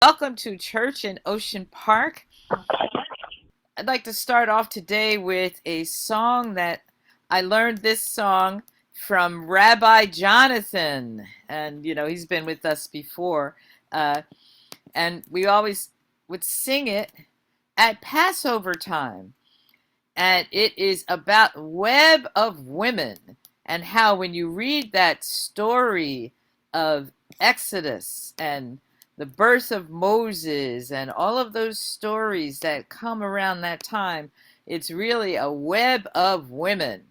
welcome to Church in Ocean Park. I'd like to start off today with a song that I learned this song from Rabbi Jonathan. And, he's been with us before. Uh, and we always would sing it at Passover time. And it is about web of women and how when you read that story of Exodus and the birth of Moses and all of those stories that come around that time, it's really a web of women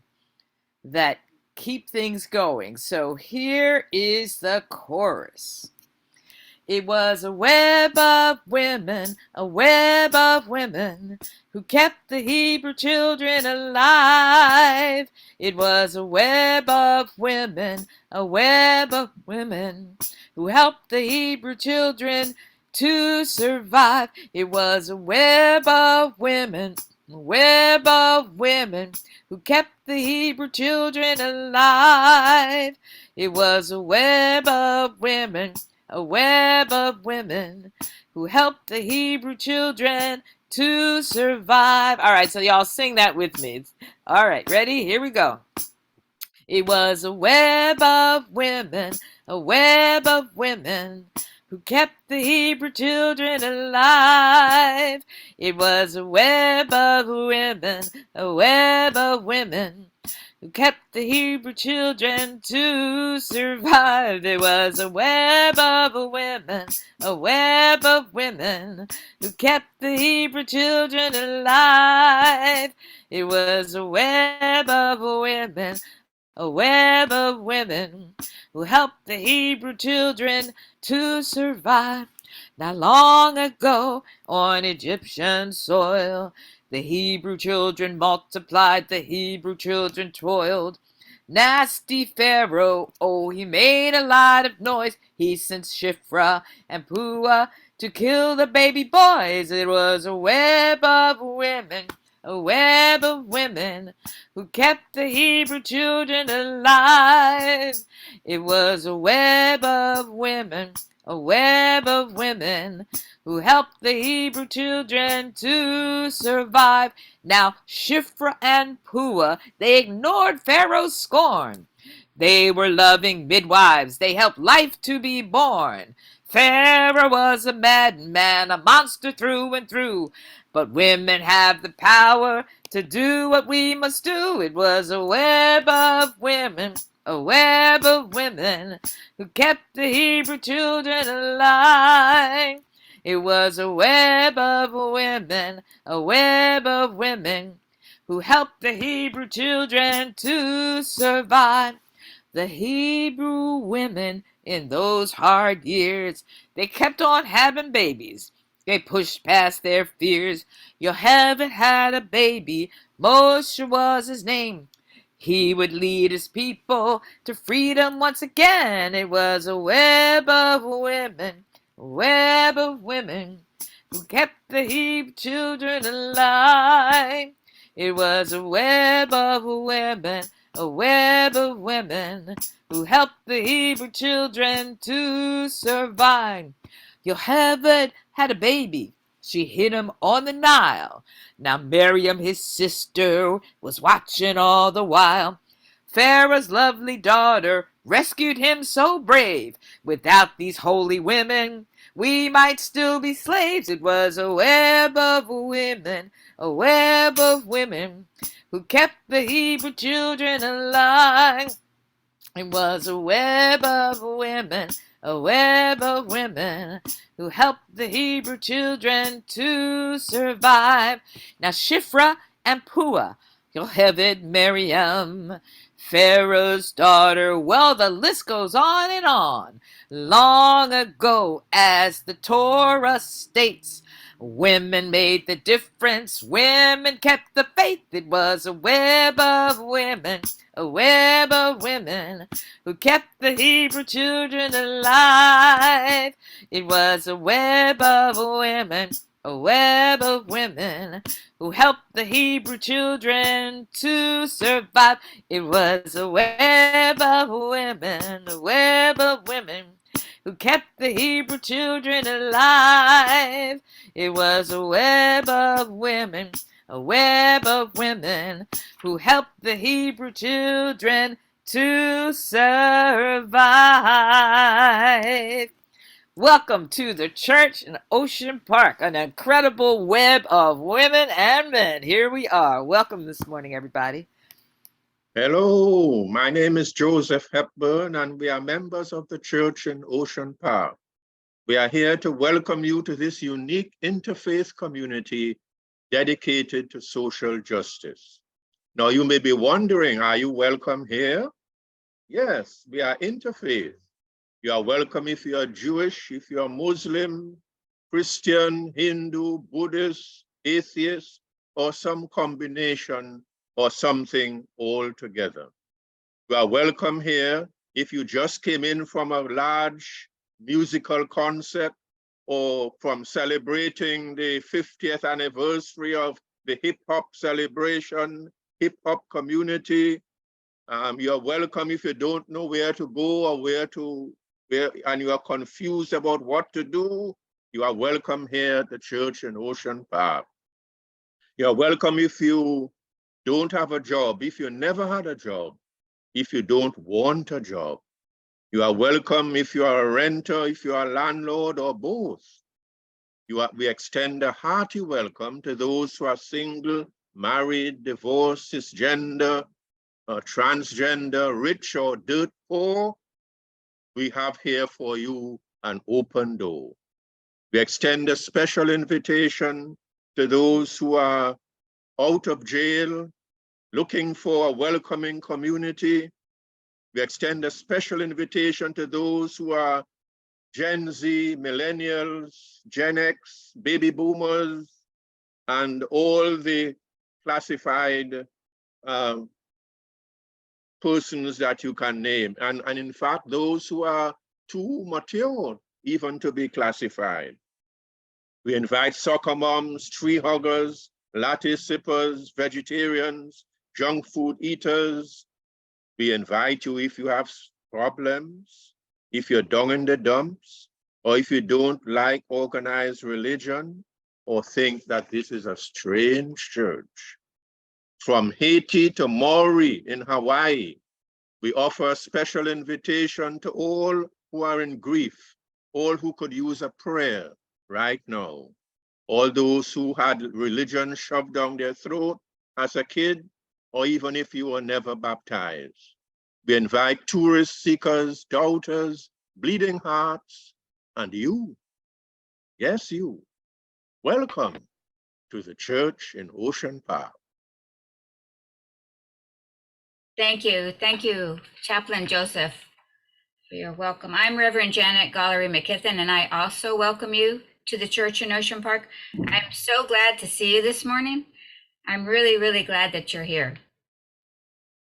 that keep things going. So here is the chorus. It was a web of women, a web of women, who kept the Hebrew children alive. It was a web of women, a web of women, who helped the Hebrew children to survive. It was a web of women, a web of women, who kept the Hebrew children alive. It was a web of women, a web of women, who helped the Hebrew children to survive. All right, so y'all sing that with me. All right, ready? Here we go. It was a web of women, a web of women, who kept the Hebrew children alive. It was a web of women, a web of women, who kept the Hebrew children to survive. There was a web of women, a web of women, who kept the Hebrew children alive. It was a web of women, a web of women, who helped the Hebrew children to survive. Not long ago on Egyptian soil, the Hebrew children multiplied, the Hebrew children toiled. Nasty Pharaoh, oh, he made a lot of noise. He sent Shiphrah and Puah to kill the baby boys. It was a web of women, a web of women, who kept the Hebrew children alive. It was a web of women, a web of women, who helped the Hebrew children to survive. Now Shiphrah and Puah, they ignored Pharaoh's scorn. They were loving midwives. They helped life to be born. Pharaoh was a madman, a monster through and through. But women have the power to do what we must do. It was a web of women, a web of women, who kept the Hebrew children alive. It was a web of women, a web of women, who helped the Hebrew children to survive. The Hebrew women in those hard years, they kept on having babies. They pushed past their fears. Yocheved had a baby, Moshe was his name. He would lead his people to freedom once again. It was a web of women, a web of women, who kept the Hebrew children alive. It was a web of women, a web of women, who helped the Hebrew children to survive. Yocheved had a baby. She hid him on the Nile. Now Miriam, his sister, was watching all the while. Pharaoh's lovely daughter rescued him so brave. Without these holy women, we might still be slaves. It was a web of women, a web of women, who kept the Hebrew children alive. It was a web of women, a web of women, who helped the Hebrew children to survive. Now Shiphrah and Puah, Yocheved, Miriam, Pharaoh's daughter, well, the list goes on and on. Long ago, as the Torah states, women made the difference. Women kept the faith. It was a web of women, a web of women, who kept the Hebrew children alive. It was a web of women, a web of women, who helped the Hebrew children to survive. It was a web of women, a web of women, who kept the Hebrew children alive. It was a web of women, a web of women who helped the Hebrew children to survive. Welcome to the church in Ocean Park, an incredible web of women and men. Here we are. Welcome this morning, everybody. Hello, my name is Joseph Hepburn, and we are members of the church in Ocean Park. We are here to welcome you to this unique interfaith community dedicated to social justice. Now, you may be wondering, are you welcome here? Yes, we are interfaith. You are welcome if you are Jewish, if you are Muslim, Christian, Hindu, Buddhist, atheist, or some combination or something altogether. You are welcome here if you just came in from a large musical concert or from celebrating the 50th anniversary of the hip hop celebration, hip hop community. You are welcome if you don't know where to go or and you are confused about what to do. You are welcome here at the church in Ocean Park. You are welcome if you don't have a job, if you never had a job, if you don't want a job. You are welcome if you are a renter, if you are a landlord, or both. We extend a hearty welcome to those who are single, married, divorced, cisgender, transgender, rich or dirt poor. We have here for you an open door. We extend a special invitation to those who are out of jail, looking for a welcoming community. We extend a special invitation to those who are Gen Z, millennials, Gen X, baby boomers, and all the classified persons that you can name. And in fact, those who are too mature even to be classified. We invite soccer moms, tree huggers, latte sippers, vegetarians, junk food eaters. We invite you if you have problems, if you're down in the dumps, or if you don't like organized religion, or think that this is a strange church. From Haiti to Maui in Hawaii, we offer a special invitation to all who are in grief, all who could use a prayer right now, all those who had religion shoved down their throat as a kid, or even if you were never baptized. We invite tourists, seekers, doubters, bleeding hearts, and you, yes, you, welcome to the church in Ocean Park. Thank you, Chaplain Joseph, for your welcome. I'm Reverend Janet Gollery McKithen, and I also welcome you to the church in Ocean Park. I'm so glad to see you this morning. I'm really, really glad that you're here.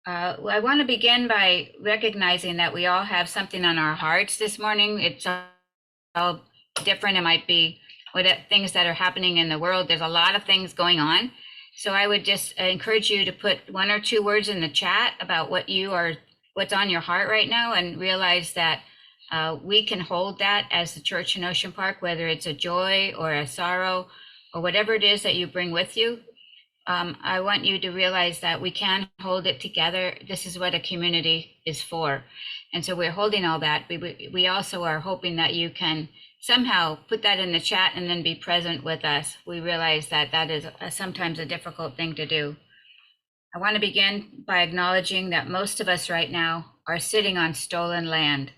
I want to begin by recognizing that we all have something on our hearts this morning. It's all different. It might be things that are happening in the world. There's a lot of things going on. So I would just encourage you to put 1 or 2 words in the chat about what's on your heart right now, and realize that we can hold that as the church in Ocean Park, whether it's a joy or a sorrow or whatever it is that you bring with you. I want you to realize that we can hold it together. This is what a community is for. And so we're holding all that. We also are hoping that you can somehow put that in the chat and then be present with us. We realize that that is sometimes a difficult thing to do. I want to begin by acknowledging that most of us right now are sitting on stolen land.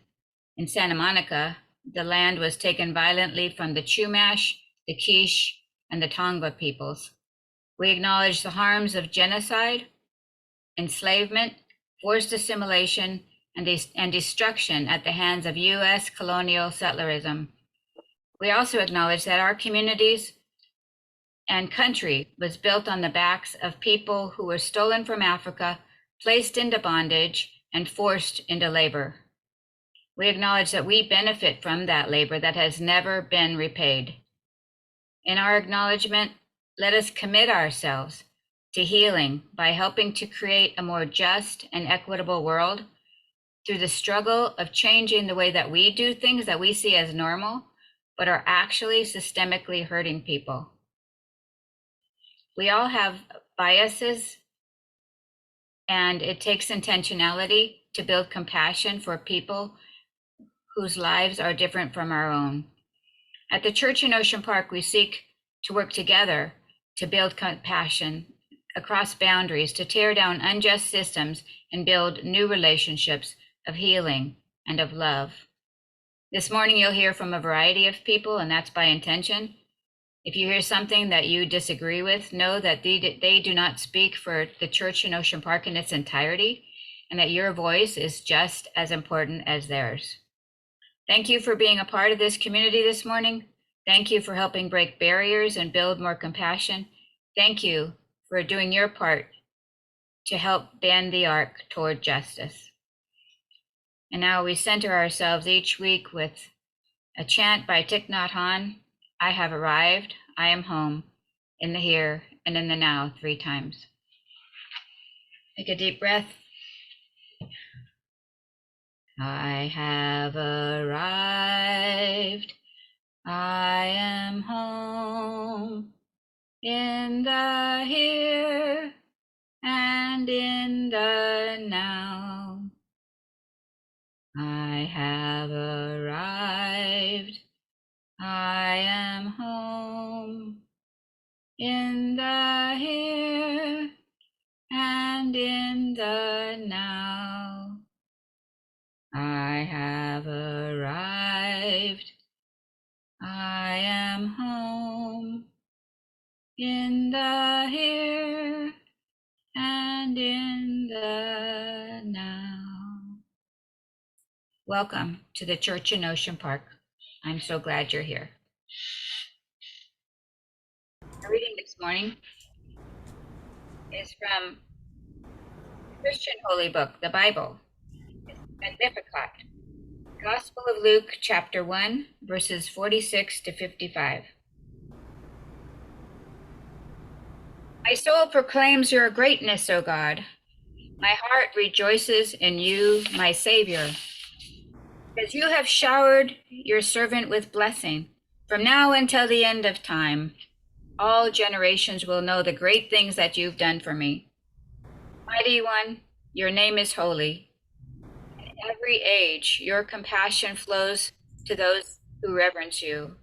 In Santa Monica, the land was taken violently from the Chumash, the Quiche, and the Tongva peoples. We acknowledge the harms of genocide, enslavement, forced assimilation, and destruction at the hands of U.S. colonial settlerism. We also acknowledge that our communities and country was built on the backs of people who were stolen from Africa, placed into bondage, and forced into labor. We acknowledge that we benefit from that labor that has never been repaid. In our acknowledgement, let us commit ourselves to healing by helping to create a more just and equitable world, through the struggle of changing the way that we do things that we see as normal, but are actually systemically hurting people. We all have biases, and it takes intentionality to build compassion for people whose lives are different from our own. At the church in Ocean Park, we seek to work together to build compassion across boundaries, to tear down unjust systems and build new relationships of healing and of love. This morning, you'll hear from a variety of people, and that's by intention. If you hear something that you disagree with, know that they do not speak for the church in Ocean Park in its entirety, and that your voice is just as important as theirs. Thank you for being a part of this community this morning. Thank you for helping break barriers and build more compassion. Thank you for doing your part to help bend the arc toward justice. And now we center ourselves each week with a chant by Thich Nhat Hanh. I have arrived, I am home, in the here and in the now 3 times. Take a deep breath. I have arrived, I am home, in the here and in the now. I have arrived, I am home, in the here and in the now. I have arrived, I am home, in the here and in the now. Welcome to the church in Ocean Park. I'm so glad you're here. Our reading this morning is from the Christian Holy Book, the Bible. It's Magnificat, Gospel of Luke, chapter 1, verses 46 to 55. My soul proclaims your greatness, O God. My heart rejoices in you, my Savior, because you have showered your servant with blessing. From now until the end of time, all generations will know the great things that you've done for me. Mighty One, your name is holy. In every age, your compassion flows to those who reverence you.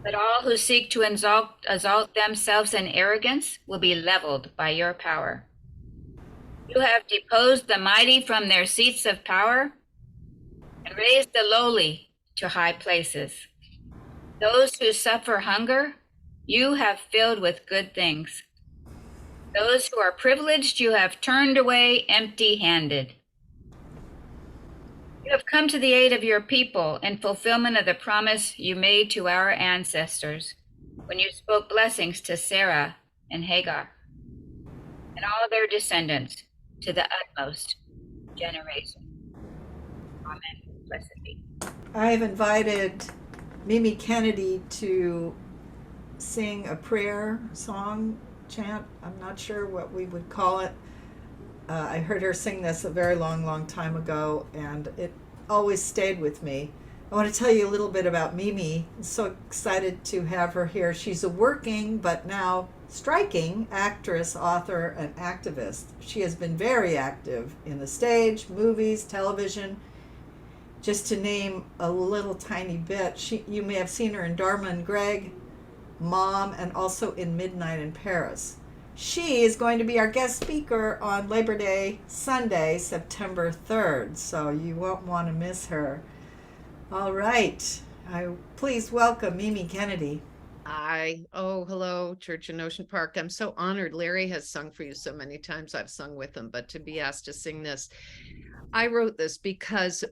But all who seek to exalt themselves in arrogance will be leveled by your power. You have deposed the mighty from their seats of power and raised the lowly to high places. Those who suffer hunger, you have filled with good things. Those who are privileged, you have turned away empty-handed. You have come to the aid of your people in fulfillment of the promise you made to our ancestors when you spoke blessings to Sarah and Hagar and all their descendants to the utmost generation. Amen. Blessed be. I've invited Mimi Kennedy to sing a prayer song, chant. I'm not sure what we would call it. I heard her sing this a very long time ago, and it always stayed with me. I want to tell you a little bit about Mimi. I'm so excited to have her here. She's a working, but now striking actress, author, and activist. She has been very active in the stage, movies, television. Just to name a little tiny bit, you may have seen her in Dharma and Greg, Mom, and also in Midnight in Paris. She is going to be our guest speaker on Labor Day Sunday, September 3rd, so you won't want to miss her. All right, please welcome Mimi Kennedy. Hello, Church in Ocean Park. I'm so honored. Larry has sung for you so many times. I've sung with him, but to be asked to sing this, I wrote this because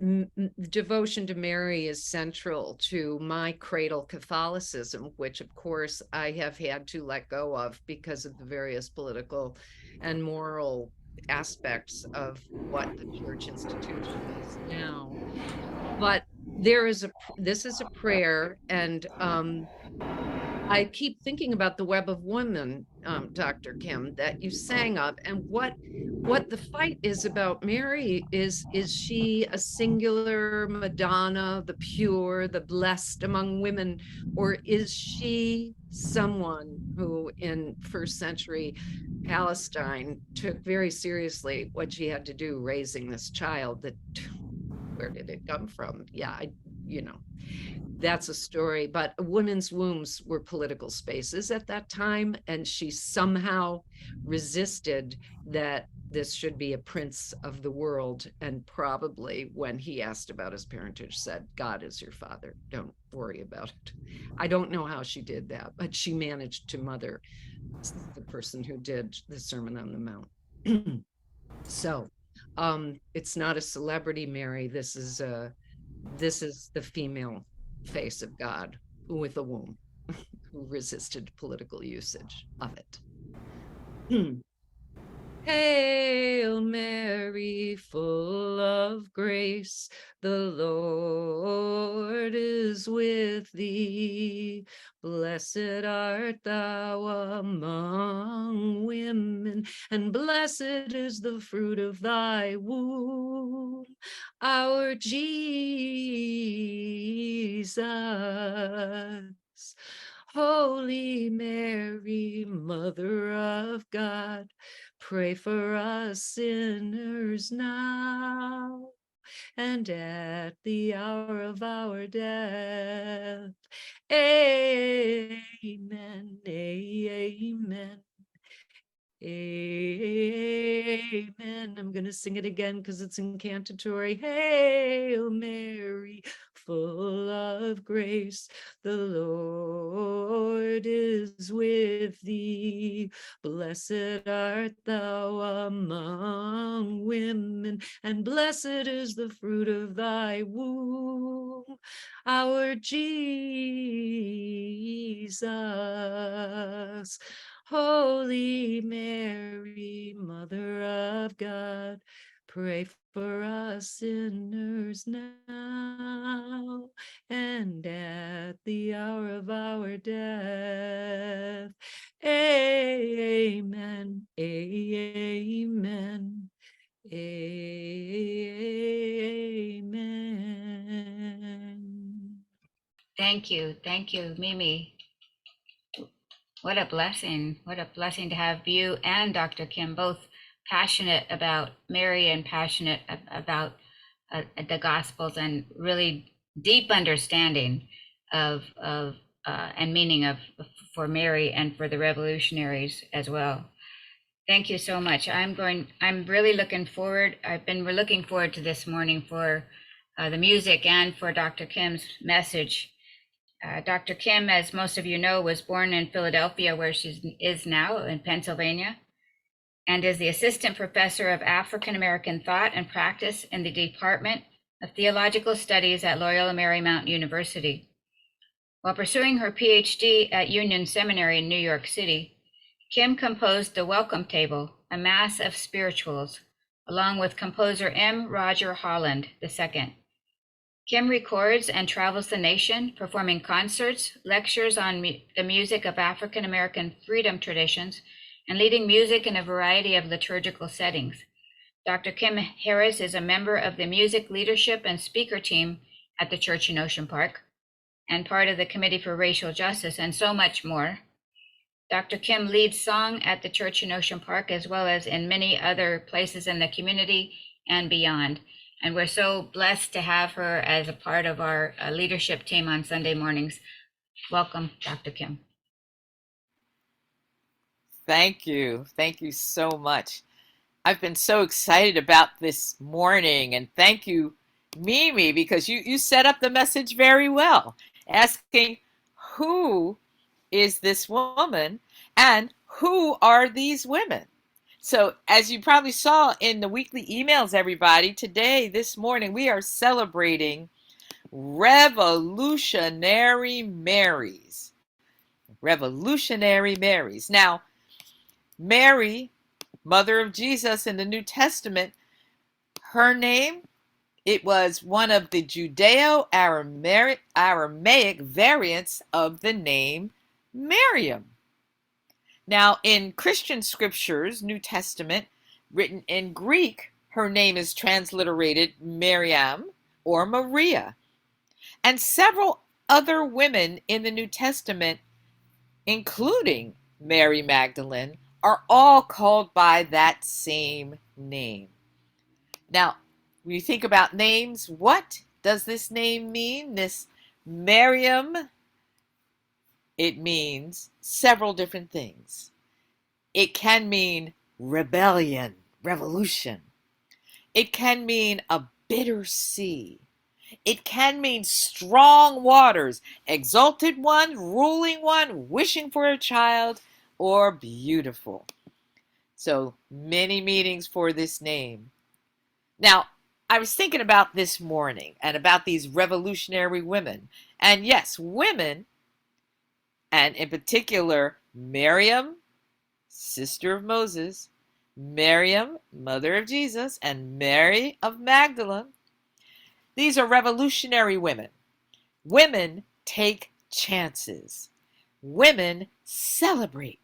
devotion to Mary is central to my cradle Catholicism, which of course I have had to let go of because of the various political and moral aspects of what the church institution is now. But this is a prayer, and I keep thinking about the Web of Women, Dr. Kim, that you sang of, and what the fight is about Mary is she a singular Madonna, the pure, the blessed among women, or is she someone who in first century Palestine took very seriously what she had to do raising this child? That where did it come from? Yeah, that's a story. But women's wombs were political spaces at that time, and she somehow resisted that this should be a prince of the world, and probably when he asked about his parentage said, God is your father, don't worry about it. I don't know how she did that, but she managed to mother the person who did the Sermon on the Mount. So it's not a celebrity, Mary. This is the female face of God with a womb who resisted political usage of it. Hail Mary, full of grace, the Lord is with thee. Blessed art thou among women, and blessed is the fruit of thy womb, our Jesus. Holy Mary, Mother of God, pray for us sinners now and at the hour of our death. Amen. Amen. Amen. I'm going to sing it again because it's incantatory. Hail Mary, full of grace, the Lord is with thee. Blessed art thou among women, and blessed is the fruit of thy womb, our Jesus. Holy Mary, Mother of God, pray for us sinners now and at the hour of our death. Amen. Amen. Amen. Thank you. Thank you, Mimi. What a blessing. What a blessing to have you and Dr. Kim both passionate about Mary and passionate about the Gospels, and really deep understanding of and meaning of for Mary and for the revolutionaries as well. Thank you so much. I'm really looking forward. We're looking forward to this morning for the music and for Dr. Kim's message. Dr. Kim, as most of you know, was born in Philadelphia, where she is now in Pennsylvania, and is the assistant professor of African American thought and practice in the Department of Theological Studies at Loyola Marymount University. While pursuing her PhD at Union Seminary in New York City, Kim composed the Welcome Table, a Mass of Spirituals, along with composer M. Roger Holland II. Kim records and travels the nation, performing concerts, lectures on the music of African American freedom traditions, and leading music in a variety of liturgical settings. Dr. Kim Harris is a member of the music leadership and speaker team at the church in Ocean Park, and part of the Committee for Racial Justice, and so much more. Dr. Kim leads song at the church in Ocean Park, as well as in many other places in the community and beyond. And we're so blessed to have her as a part of our leadership team on Sunday mornings. Welcome, Dr. Kim. Thank you. Thank you so much. I've been so excited about this morning, and thank you, Mimi, because you set up the message very well, asking who is this woman and who are these women? So as you probably saw in the weekly emails, everybody, today, this morning, we are celebrating Revolutionary Marys. Revolutionary Marys. Now, Mary, mother of Jesus in the New Testament, her name It was one of the Judeo-Aramaic variants of the name Miriam. Now, in Christian scriptures, New Testament, written in Greek, her name is transliterated Miriam or Maria. And several other women in the New Testament, including Mary Magdalene, are all called by that same name. Now, when you think about names, what does this name mean? This Miriam, it means several different things. It can mean rebellion, revolution. It can mean a bitter sea. It can mean strong waters, exalted one, ruling one, wishing for a child, or beautiful. So many meanings for this name. Now, I was thinking about this morning and about these revolutionary women. And yes, women, and in particular, Miriam, sister of Moses, Miriam, mother of Jesus, and Mary of Magdalene. These are revolutionary women. Women take chances. Women celebrate.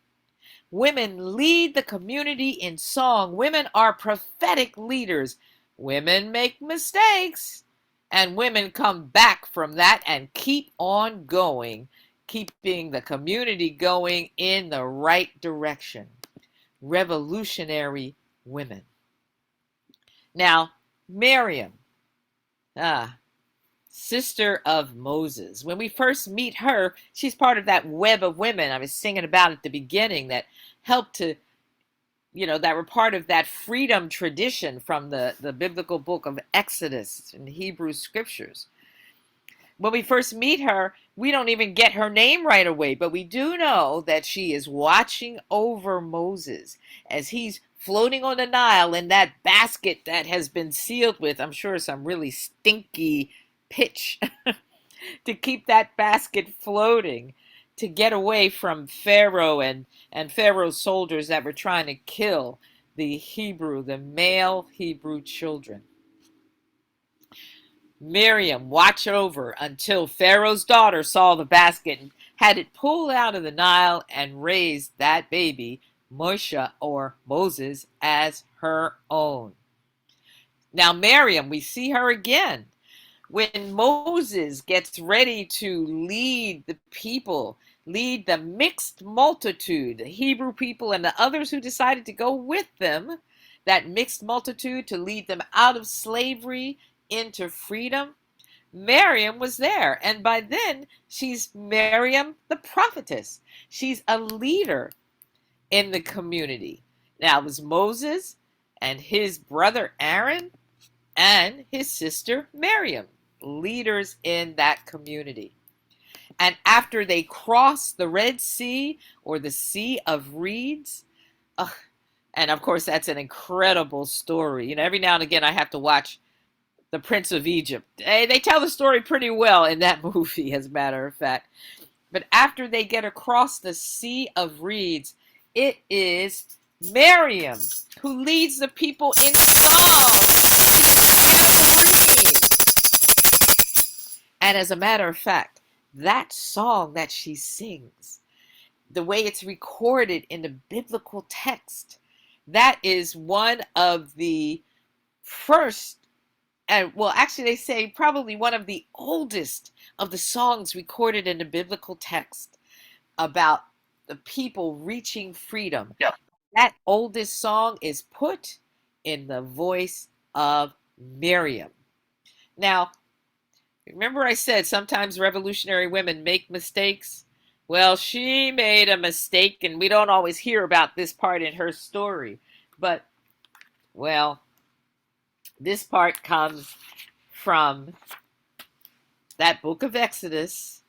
Women lead the community in song. Women are prophetic leaders. Women make mistakes. And women come back from that and keep on going, keeping the community going in the right direction. Revolutionary women. Now, Miriam, sister of Moses. When we first meet her, she's part of that web of women I was singing about at the beginning that helped to, that were part of that freedom tradition from the biblical book of Exodus in the Hebrew scriptures. When we first meet her, we don't even get her name right away, but we do know that she is watching over Moses as he's floating on the Nile in that basket that has been sealed with, I'm sure, some really stinky pitch to keep that basket floating, to get away from Pharaoh and Pharaoh's soldiers that were trying to kill the male Hebrew children. Miriam watched over until Pharaoh's daughter saw the basket and had it pulled out of the Nile and raised that baby, Moshe or Moses, as her own. Now Miriam, we see her again when Moses gets ready to lead the people, lead the mixed multitude, the Hebrew people and the others who decided to go with them, that mixed multitude, to lead them out of slavery into freedom. Miriam was there, and by then she's Miriam the prophetess. She's a leader in the community. Now it was Moses and his brother Aaron and his sister Miriam, leaders in that community. And after they crossed the Red Sea, or the Sea of Reeds, and of course that's an incredible story. Every now and again I have to watch The Prince of Egypt. They tell the story pretty well in that movie, as a matter of fact. But after they get across the Sea of Reeds, it is Miriam who leads the people in song to the tambourine. And as a matter of fact, that song that she sings, the way it's recorded in the biblical text, that is one of the first, well, actually they say probably one of the oldest of the songs recorded in the biblical text about the people reaching freedom. Yeah. That oldest song is put in the voice of Miriam. Now, remember I said sometimes revolutionary women make mistakes? Well, she made a mistake, and we don't always hear about this part in her story. But, well, this part comes from that book of Exodus.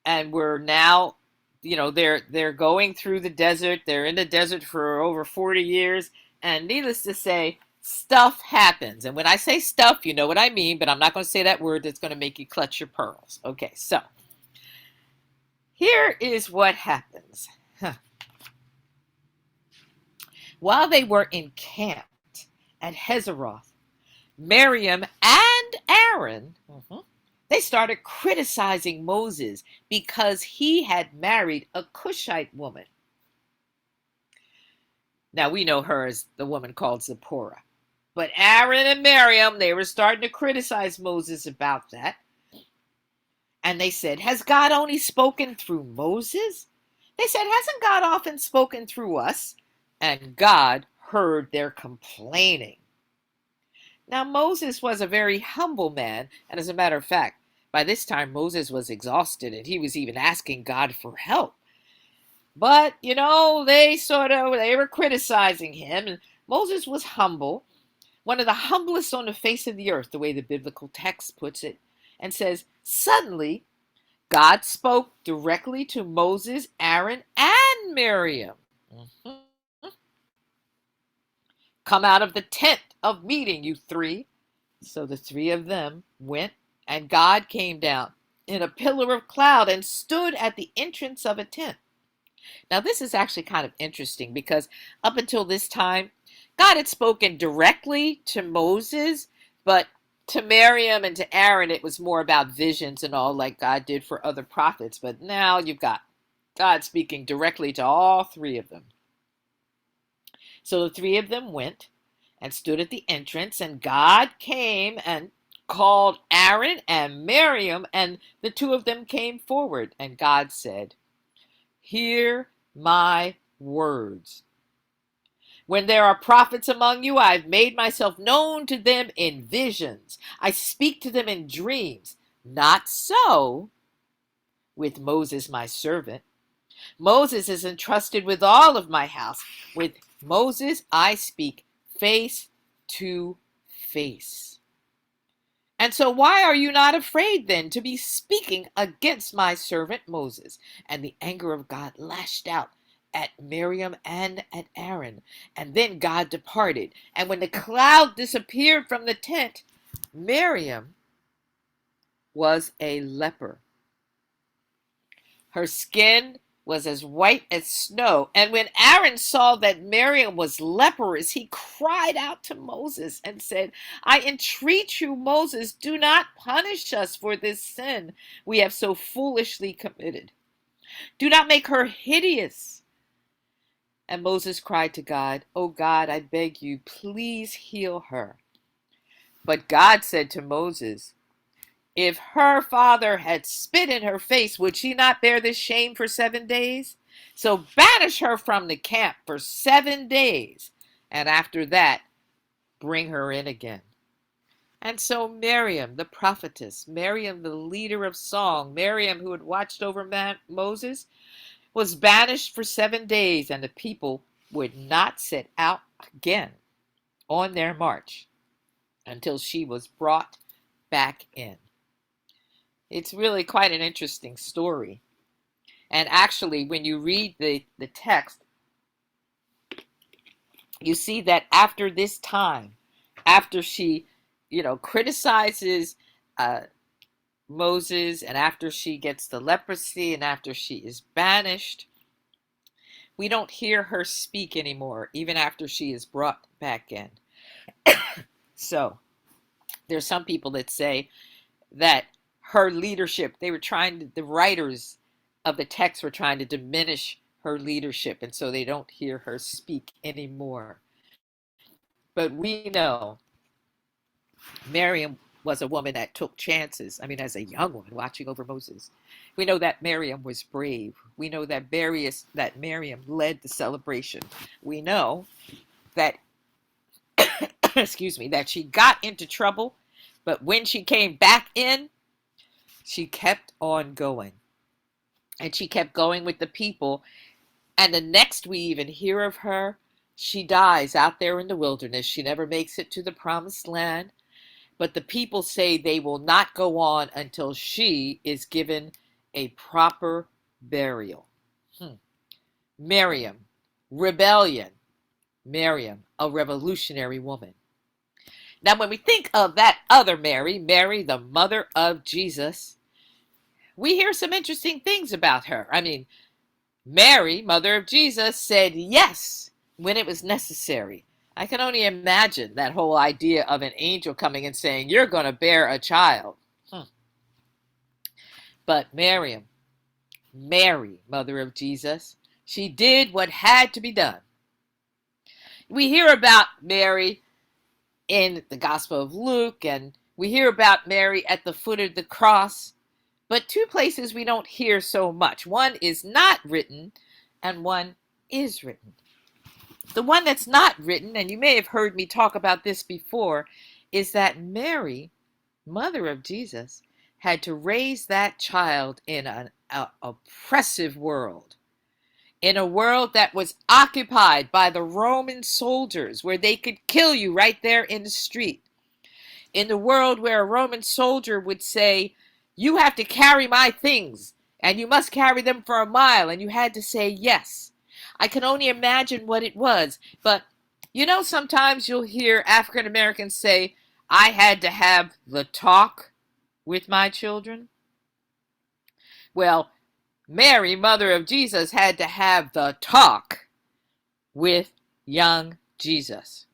And we're now, they're going through the desert. They're in the desert for over 40 years. And needless to say, stuff happens. And when I say stuff, you know what I mean, but I'm not going to say that word that's going to make you clutch your pearls. Okay, so here is what happens. While they were encamped at Hazeroth, Miriam and Aaron, they started criticizing Moses because he had married a Cushite woman. Now we know her as the woman called Zipporah. But Aaron and Miriam, they were starting to criticize Moses about that. And they said, has God only spoken through Moses? They said, hasn't God often spoken through us? And God heard their complaining. Now Moses was a very humble man. And as a matter of fact, by this time Moses was exhausted and he was even asking God for help. But, they were criticizing him. And Moses was humble. One of the humblest on the face of the earth, the way the biblical text puts it, and says, suddenly, God spoke directly to Moses, Aaron, and Miriam. Come out of the tent of meeting, you three. So the three of them went, and God came down in a pillar of cloud and stood at the entrance of a tent. Now, this is actually kind of interesting because up until this time, God had spoken directly to Moses, but to Miriam and to Aaron, it was more about visions and all like God did for other prophets. But now you've got God speaking directly to all three of them. So the three of them went and stood at the entrance, and God came and called Aaron and Miriam, and the two of them came forward. And God said, hear my words. When there are prophets among you, I have made myself known to them in visions. I speak to them in dreams. Not so with Moses, my servant. Moses is entrusted with all of my house. With Moses, I speak face to face. And so why are you not afraid then to be speaking against my servant Moses? And the anger of God lashed out at Miriam and at Aaron. And then God departed. And when the cloud disappeared from the tent, Miriam was a leper. Her skin was as white as snow. And when Aaron saw that Miriam was leprous, he cried out to Moses and said, I entreat you, Moses, do not punish us for this sin we have so foolishly committed. Do not make her hideous. And Moses cried to God, oh God, I beg you, please heal her. But God said to Moses, if her father had spit in her face, would she not bear this shame for 7 days? So banish her from the camp for 7 days, and after that, bring her in again. And so Miriam, the prophetess, Miriam, the leader of song, Miriam, who had watched over Moses, was banished for 7 days, and the people would not set out again on their march until she was brought back in. It's really quite an interesting story. And actually, when you read the text, you see that after this time, after she, criticizes Moses, and after she gets the leprosy, and after she is banished, we don't hear her speak anymore, even after she is brought back in. So, there's some people that say that her leadership, the writers of the text were trying to diminish her leadership, and so they don't hear her speak anymore. But we know Miriam was a woman that took chances. I mean, as a young woman watching over Moses. We know that Miriam was brave. We know that Miriam led the celebration. We know that, that she got into trouble, but when she came back in, she kept on going. And she kept going with the people. And the next we even hear of her, she dies out there in the wilderness. She never makes it to the promised land. But the people say they will not go on until she is given a proper burial. Miriam, rebellion. Miriam, a revolutionary woman. Now, when we think of that other Mary, Mary, the mother of Jesus, we hear some interesting things about her. I mean, Mary, mother of Jesus, said yes when it was necessary. I can only imagine that whole idea of an angel coming and saying, you're going to bear a child. But Mary, mother of Jesus, she did what had to be done. We hear about Mary in the Gospel of Luke, and we hear about Mary at the foot of the cross, but two places we don't hear so much. One is not written, and one is written. The one that's not written, and you may have heard me talk about this before, is that Mary, mother of Jesus, had to raise that child in an oppressive world. In a world that was occupied by the Roman soldiers, where they could kill you right there in the street. In the world where a Roman soldier would say, you have to carry my things, and you must carry them for a mile, and you had to say yes. I can only imagine what it was. But, you know, sometimes you'll hear African Americans say, I had to have the talk with my children. Well, Mary, mother of Jesus, had to have the talk with young Jesus.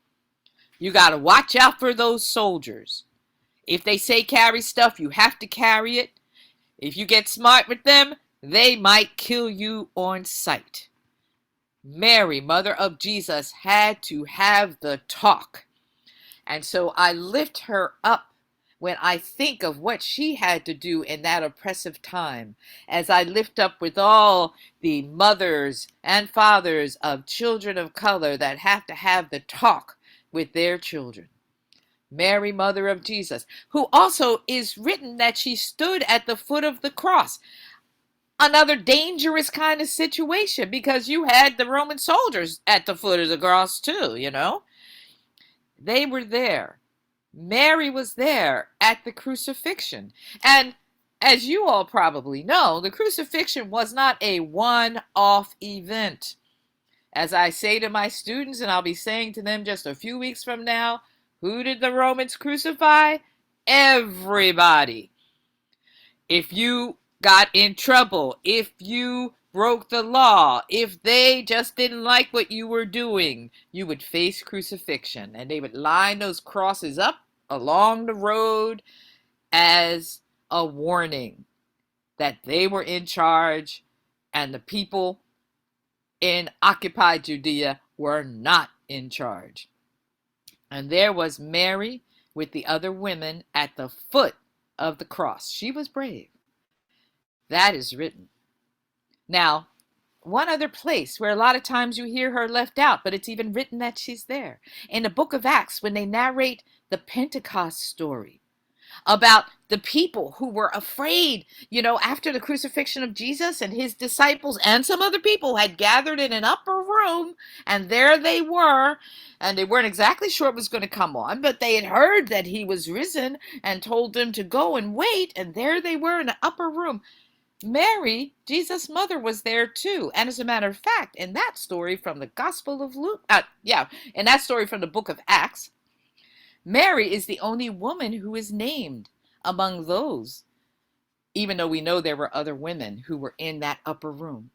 You got to watch out for those soldiers. If they say carry stuff, you have to carry it. If you get smart with them, they might kill you on sight. Mary, mother of Jesus, had to have the talk. And so I lift her up when I think of what she had to do in that oppressive time, as I lift up with all the mothers and fathers of children of color that have to have the talk with their children. Mary, mother of Jesus, who also is written that she stood at the foot of the cross. Another dangerous kind of situation, because you had the Roman soldiers at the foot of the cross too, you know. They were there. Mary was there at the crucifixion. And as you all probably know, the crucifixion was not a one-off event. As I say to my students, and I'll be saying to them just a few weeks from now, who did the Romans crucify? Everybody. If you got in trouble, if you broke the law, if they just didn't like what you were doing, you would face crucifixion. And they would line those crosses up along the road as a warning that they were in charge and the people in occupied Judea were not in charge. And there was Mary with the other women at the foot of the cross. She was brave. That is written. Now, one other place where a lot of times you hear her left out, but it's even written that she's there. In the book of Acts, when they narrate the Pentecost story about the people who were afraid, you know, after the crucifixion of Jesus, and his disciples and some other people had gathered in an upper room, and there they were, and they weren't exactly sure what was going to come on, but they had heard that he was risen and told them to go and wait, and there they were in an upper room. Mary, Jesus' mother, was there too. And as a matter of fact, in that story from the Gospel of Luke, in that story from the book of Acts, Mary is the only woman who is named among those, even though we know there were other women who were in that upper room.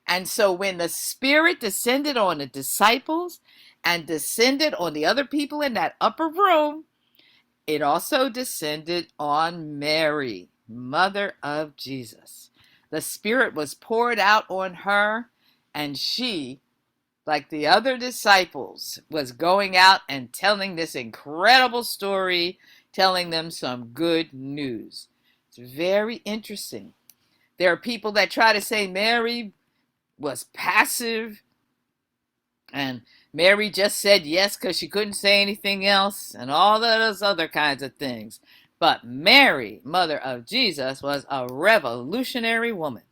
And so when the Spirit descended on the disciples and descended on the other people in that upper room, it also descended on Mary, mother of Jesus. The Spirit was poured out on her, and she, like the other disciples, was going out and telling this incredible story, telling them some good news. It's very interesting. There are people that try to say Mary was passive, and Mary just said yes because she couldn't say anything else, and all those other kinds of things. But Mary, mother of Jesus, was a revolutionary woman.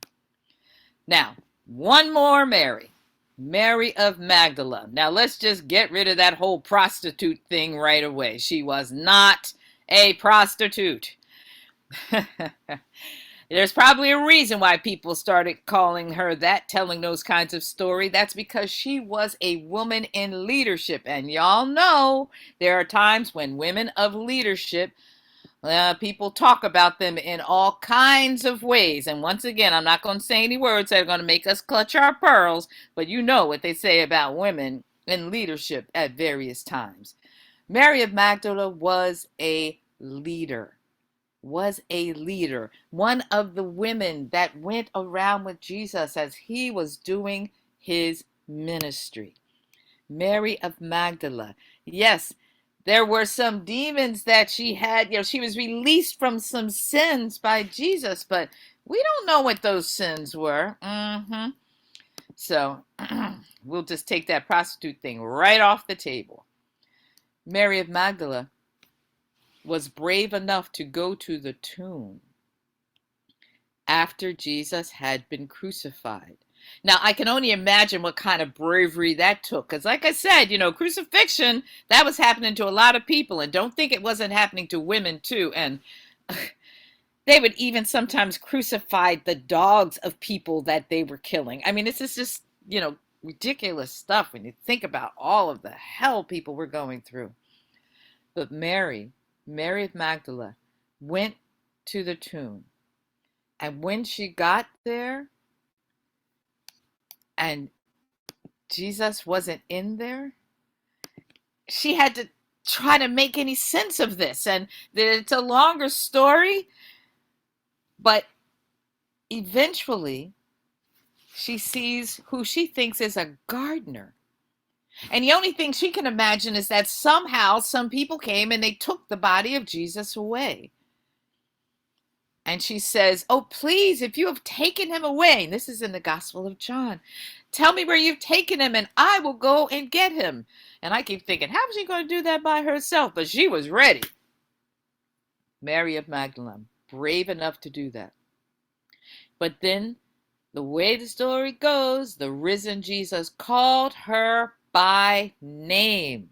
Now, one more Mary. Mary of Magdala. Now, let's just get rid of that whole prostitute thing right away. She was not a prostitute. There's probably a reason why people started calling her that, telling those kinds of stories. That's because she was a woman in leadership. And y'all know there are times when women of leadership, people talk about them in all kinds of ways. And once again, I'm not going to say any words that are going to make us clutch our pearls, but you know what they say about women in leadership at various times. Mary of Magdala was a leader, one of the women that went around with Jesus as he was doing his ministry. Mary of Magdala. Yes, there were some demons that she had. She was released from some sins by Jesus, but we don't know what those sins were. So we'll just take that prostitute thing right off the table. Mary of Magdala was brave enough to go to the tomb after Jesus had been crucified. Now, I can only imagine what kind of bravery that took. Because like I said, crucifixion, that was happening to a lot of people. And don't think it wasn't happening to women too. And they would even sometimes crucify the dogs of people that they were killing. I mean, this is just, ridiculous stuff when you think about all of the hell people were going through. But Mary of Magdala, went to the tomb. And when she got there, and Jesus wasn't in there, she had to try to make any sense of this. And it's a longer story, but eventually she sees who she thinks is a gardener. And the only thing she can imagine is that somehow some people came and they took the body of Jesus away. And she says, "Oh, please, if you have taken him away," and this is in the Gospel of John, "tell me where you've taken him and I will go and get him." And I keep thinking, how was she going to do that by herself? But she was ready. Mary of Magdalene, brave enough to do that. But then, the way the story goes, the risen Jesus called her by name.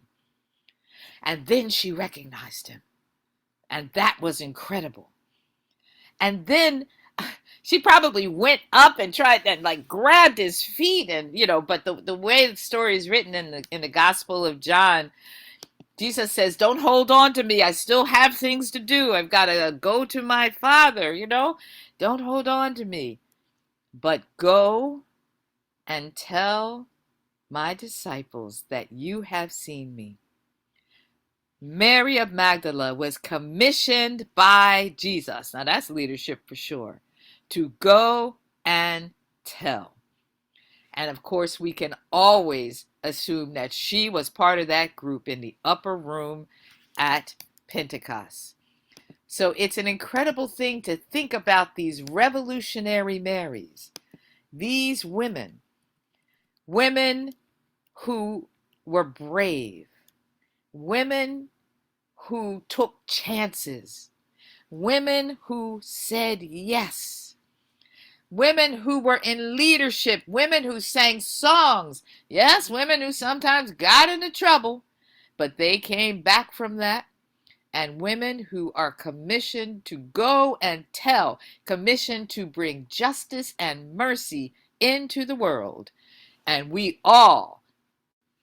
And then she recognized him. And that was incredible. And then she probably went up and tried and grabbed his feet and, but the way the story is written in the Gospel of John, Jesus says, "Don't hold on to me. I still have things to do. I've got to go to my Father, Don't hold on to me, but go and tell my disciples that you have seen me." Mary of Magdala was commissioned by Jesus. Now that's leadership for sure. To go and tell. And of course, we can always assume that she was part of that group in the upper room at Pentecost. So it's an incredible thing to think about these revolutionary Marys. These women who were brave, women who took chances, women who said yes, women who were in leadership, women who sang songs, yes, women who sometimes got into trouble, but they came back from that, and women who are commissioned to go and tell, commissioned to bring justice and mercy into the world. And we all,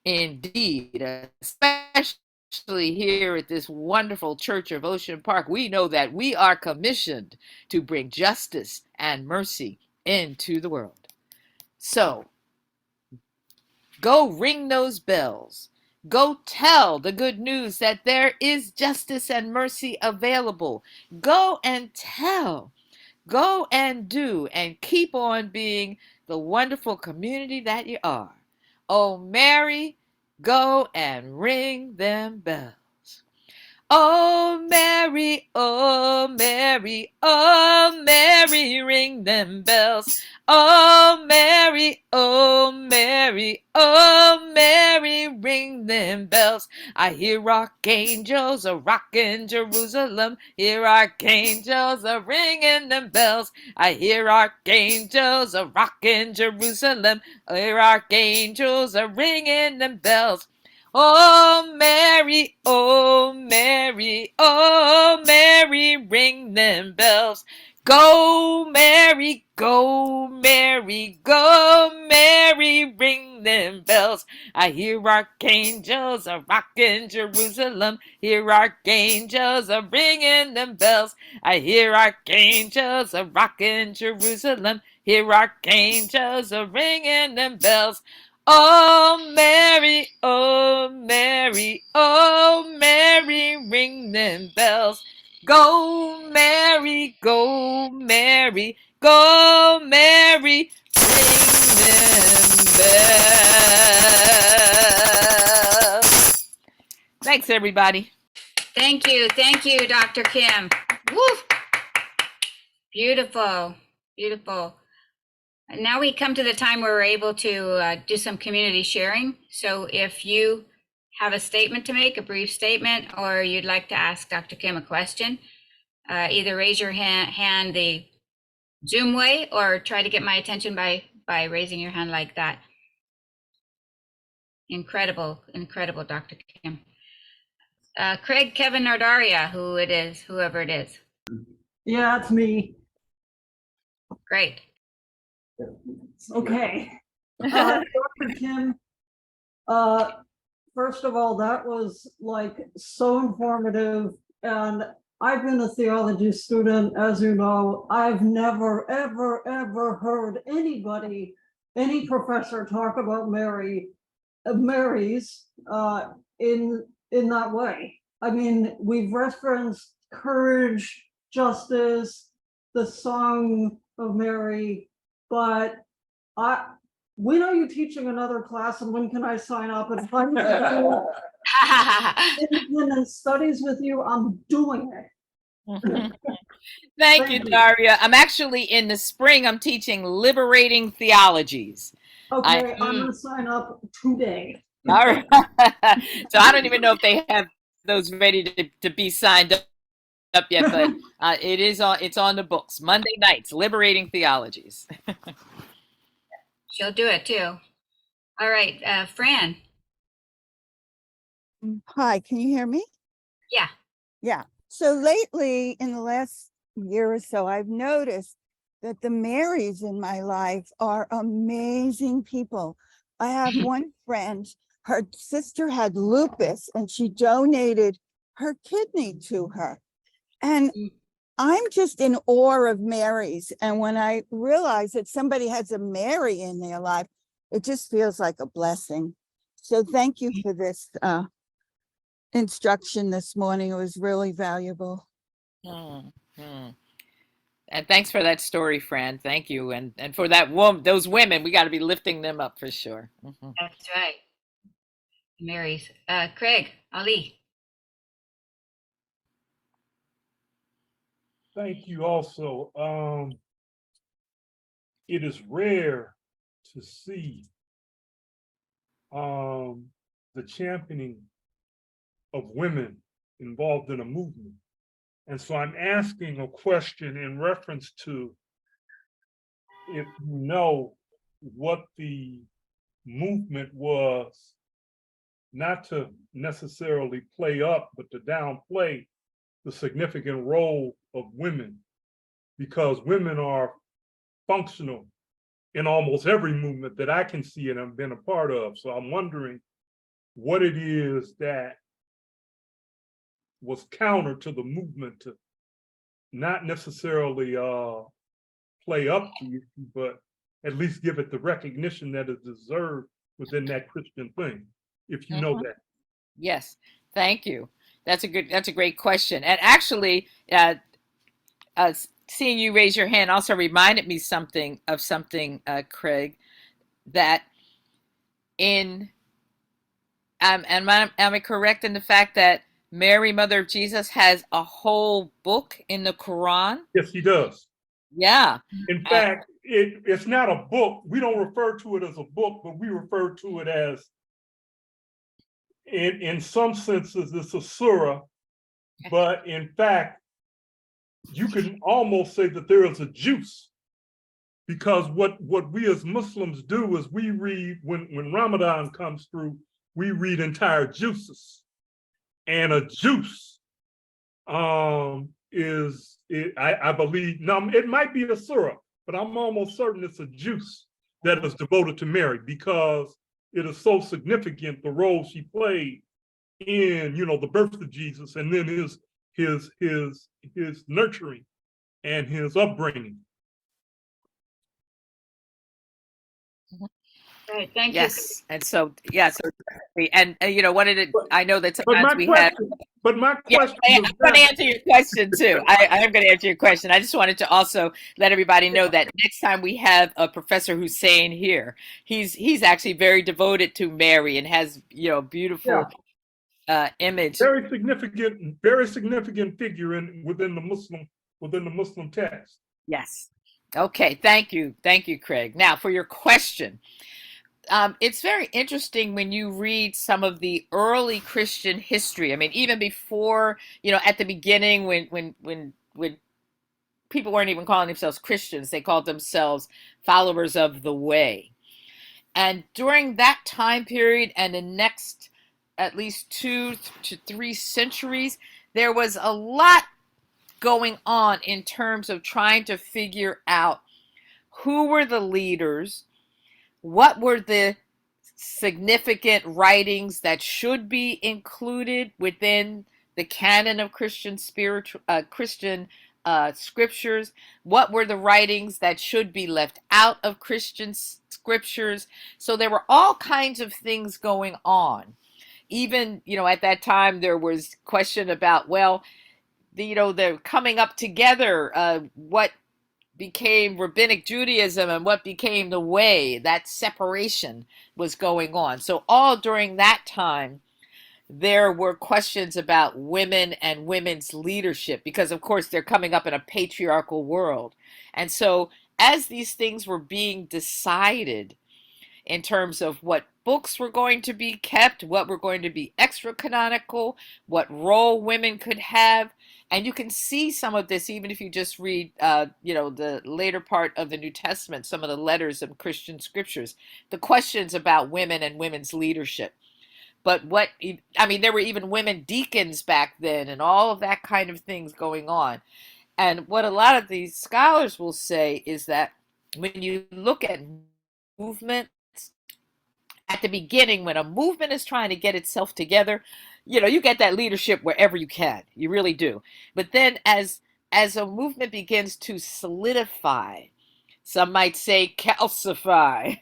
indeed, especially here at this wonderful Church of Ocean Park, we know that we are commissioned to bring justice and mercy into the world. So, go ring those bells. Go tell the good news that there is justice and mercy available. Go and tell. Go and do, and keep on being the wonderful community that you are. Oh, Mary, go and ring them bells. Oh, Mary, oh, Mary, oh, Mary, ring them bells. Oh, Mary, oh, Mary, oh, Mary, ring them bells. I hear archangels a rockin' Jerusalem. Hear archangels a ringing them bells. I hear archangels a rockin' Jerusalem. Hear archangels a ringing them bells. Oh, Mary, oh, Mary, oh, Mary, ring them bells. Go, Mary, go, Mary, go, Mary, ring them bells. I hear archangels a rockin' Jerusalem. Hear archangels a ringing them bells. I hear archangels a rockin' Jerusalem. Hear archangels a ringing them bells. Oh Mary, oh Mary, oh Mary, ring them bells. Go Mary, go Mary, go Mary, ring them bells. Thanks, everybody. Thank you, Dr. Kim. Woo! Beautiful, beautiful. And now we come to the time where we're able to do some community sharing. So if you have a statement to make, a brief statement, or you'd like to ask Dr. Kim a question, either raise your hand the Zoom way or try to get my attention by raising your hand like that. Incredible, incredible, Dr. Kim. Craig, Kevin, or Daria, whoever it is. Yeah, it's me. Great. Okay. Dr. Kim, first of all, that was like so informative. And I've been a theology student, as you know. I've never, ever, ever heard anybody, any professor talk about Marys in that way. I mean, we've referenced courage, justice, the Song of Mary, but when are you teaching another class, and when can I sign up and find independent studies with you? I'm doing it. Thank you, Daria. I'm actually in the spring, I'm teaching liberating theologies. Okay, I'm gonna sign up today. All right. So I don't even know if they have those ready to be signed up yet, but it's on the books. Monday nights, liberating theologies. She'll do it too. All right, Fran. Hi, can you hear me? Yeah. Yeah. So lately, in the last year or so, I've noticed that the Marys in my life are amazing people. I have one friend, her sister had lupus, and she donated her kidney to her. And I'm just in awe of Marys. And when I realize that somebody has a Mary in their life, it just feels like a blessing. So thank you for this instruction this morning. It was really valuable. And thanks for that story, Fran. Thank you. And for those women, we got to be lifting them up for sure. That's right. Marys. Craig, Ali. Thank you also. It is rare to see the championing of women involved in a movement. And so I'm asking a question in reference to if you know what the movement was, not to necessarily play up, but to downplay the significant role of women, because women are functional in almost every movement that I can see and have been a part of. So I'm wondering what it is that was counter to the movement to not necessarily play up the issue, but at least give it the recognition that it deserved within that Christian thing, if you know that. Yes, thank you. That's a great question. And actually, seeing you raise your hand also reminded me of something, Craig, that am I correct in the fact that Mary, Mother of Jesus, has a whole book in the Quran? Yes, he does. Yeah. In fact, it's not a book. We don't refer to it as a book, but we refer to it as, in some senses, it's a surah, but in fact, you can almost say that there is a juice, because what we as Muslims do is we read, when Ramadan comes through, we read entire juices. And a juice I believe, now it might be a surah, but I'm almost certain it's a juice that is devoted to Mary, because it is so significant, the role she played in, the birth of Jesus, and then his nurturing and his upbringing. Right, thank you. Yes. And so, yeah, so, and you know, I know that But sometimes we have, my yeah, question I'm was going to that, answer your question too. I am going to answer your question. I just wanted to also let everybody know that next time we have a Professor Hussein here, he's actually very devoted to Mary and has, you know, yeah, beautiful image. very significant figure within the Muslim text. Yes. Okay. Thank you. Thank you, Craig. Now for your question. It's very interesting when you read some of the early Christian history. I mean, even before, you know, at the beginning when people weren't even calling themselves Christians, they called themselves followers of the way. And during that time period and the next at least 2 to 3 centuries, there was a lot going on in terms of trying to figure out who were the leaders, what were the significant writings that should be included within the canon of Christian scriptures. What were the writings that should be left out of Christian scriptures? So there were all kinds of things going on. Even, you know, at that time there was question about, well, the coming up together, what became rabbinic Judaism and what became the way, that separation was going on. So all during that time, there were questions about women and women's leadership because, of course, they're coming up in a patriarchal world. And so as these things were being decided in terms of what books were going to be kept, what were going to be extra canonical, what role women could have. And you can see some of this even if you just read, the later part of the New Testament, some of the letters of Christian scriptures, the questions about women and women's leadership. But there were even women deacons back then and all of that kind of things going on. And what a lot of these scholars will say is that when you look at movement at the beginning, when a movement is trying to get itself together, you get that leadership wherever you can. You really do. But then as a movement begins to solidify, some might say calcify,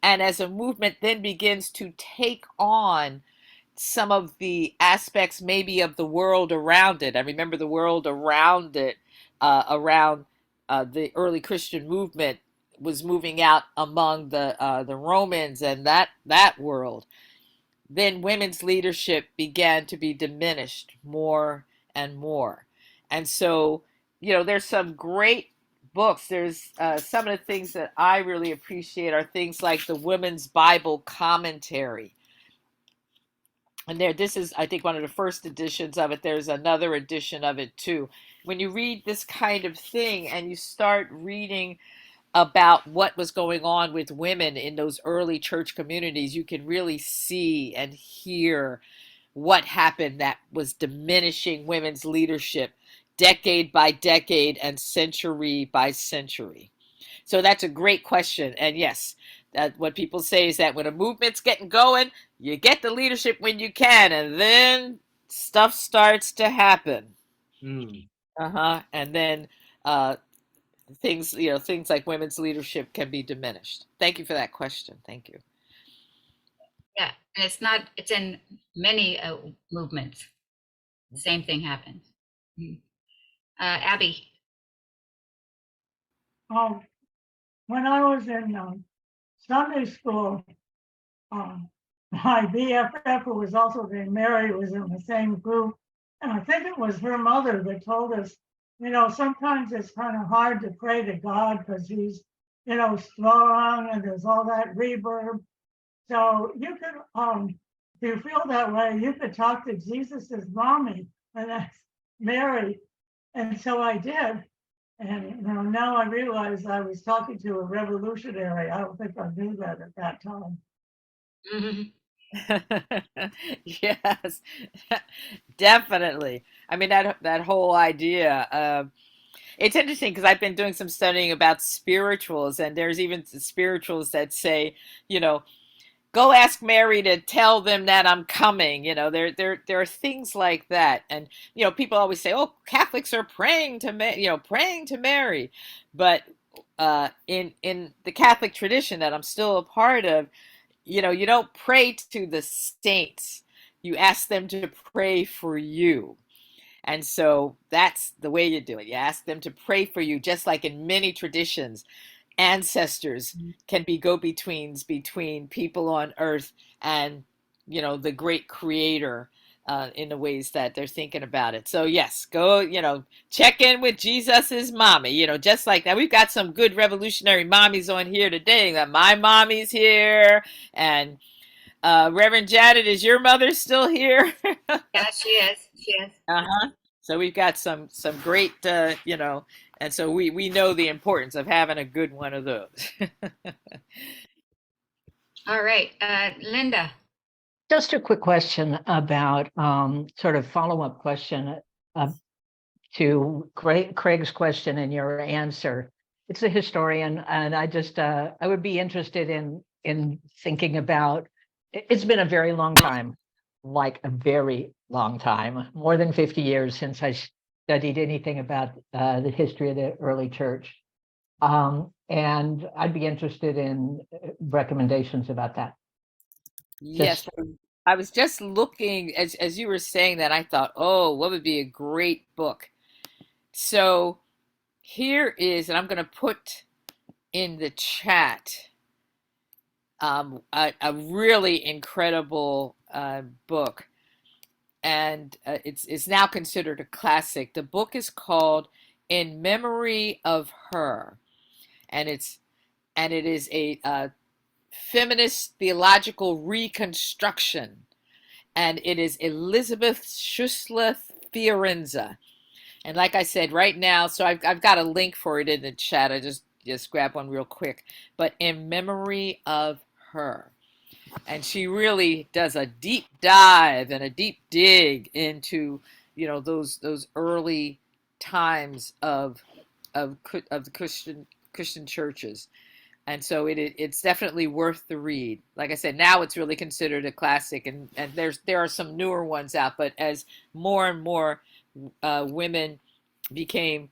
and as a movement then begins to take on some of the aspects maybe of the world around it. I remember the world around it, around the early Christian movement was moving out among the Romans and that world. Then women's leadership began to be diminished more and more. And so, there's some great books. There's some of the things that I really appreciate are things like the Women's Bible Commentary. And this is, I think, one of the first editions of it. There's another edition of it too. When you read this kind of thing and you start reading about what was going on with women in those early church communities, you can really see and hear what happened that was diminishing women's leadership decade by decade and century by century. So that's a great question. And yes, what people say is that when a movement's getting going, you get the leadership when you can, and then stuff starts to happen. Mm. And then things like women's leadership can be diminished. Thank you for that question. Thank you. Yeah, and it's in many movements. The same thing happens. Abby. When I was in Sunday school, my BFF, who was also named Mary, was in the same group. And I think it was her mother that told us, sometimes it's kind of hard to pray to God because he's, strong and there's all that reverb. So you could, if you feel that way, you could talk to Jesus's mommy, and that's Mary. And so I did. And now I realize I was talking to a revolutionary. I don't think I knew that at that time. Yes, definitely. I mean, that whole idea. It's interesting because I've been doing some studying about spirituals, and there's even spirituals that say, go ask Mary to tell them that I'm coming. There are things like that, and people always say, "Oh, Catholics are praying to Mary," but in the Catholic tradition that I'm still a part of, you know, you don't pray to the saints. You ask them to pray for you. And so that's the way you do it. You ask them to pray for you, just like in many traditions ancestors can be go-betweens between people on earth and, you know, the great creator, in the ways that they're thinking about it. So yes, go, you know, check in with Jesus's mommy, you know, just like that. We've got some good revolutionary mommies on here today. That my mommy's here, and Reverend Janet, is your mother still here? Yeah, she is. She is. Uh-huh. So we've got some great, you know, and so we know the importance of having a good one of those. All right, Linda. Just a quick question about sort of follow-up question to Craig's question and your answer. It's a historian, and I would be interested in thinking about. It's been a very long time, like a very long time, more than 50 years since I studied anything about the history of the early church, and I'd be interested in recommendations about that. Yes, I was just looking as you were saying that. I thought, oh, what would be a great book? So here is, and I'm going to put in the chat, a really incredible book, and it's now considered a classic. The book is called "In Memory of Her," and it is a feminist theological reconstruction, and it is Elizabeth Schussler Fiorenza. And like I said, right now, so I've got a link for it in the chat. I just grab one real quick. But In Memory of Her. And she really does a deep dive and a deep dig into, you know, those early times of the Christian churches. And so it's definitely worth the read. Like I said, now it's really considered a classic, and there are some newer ones out. But as more and more women became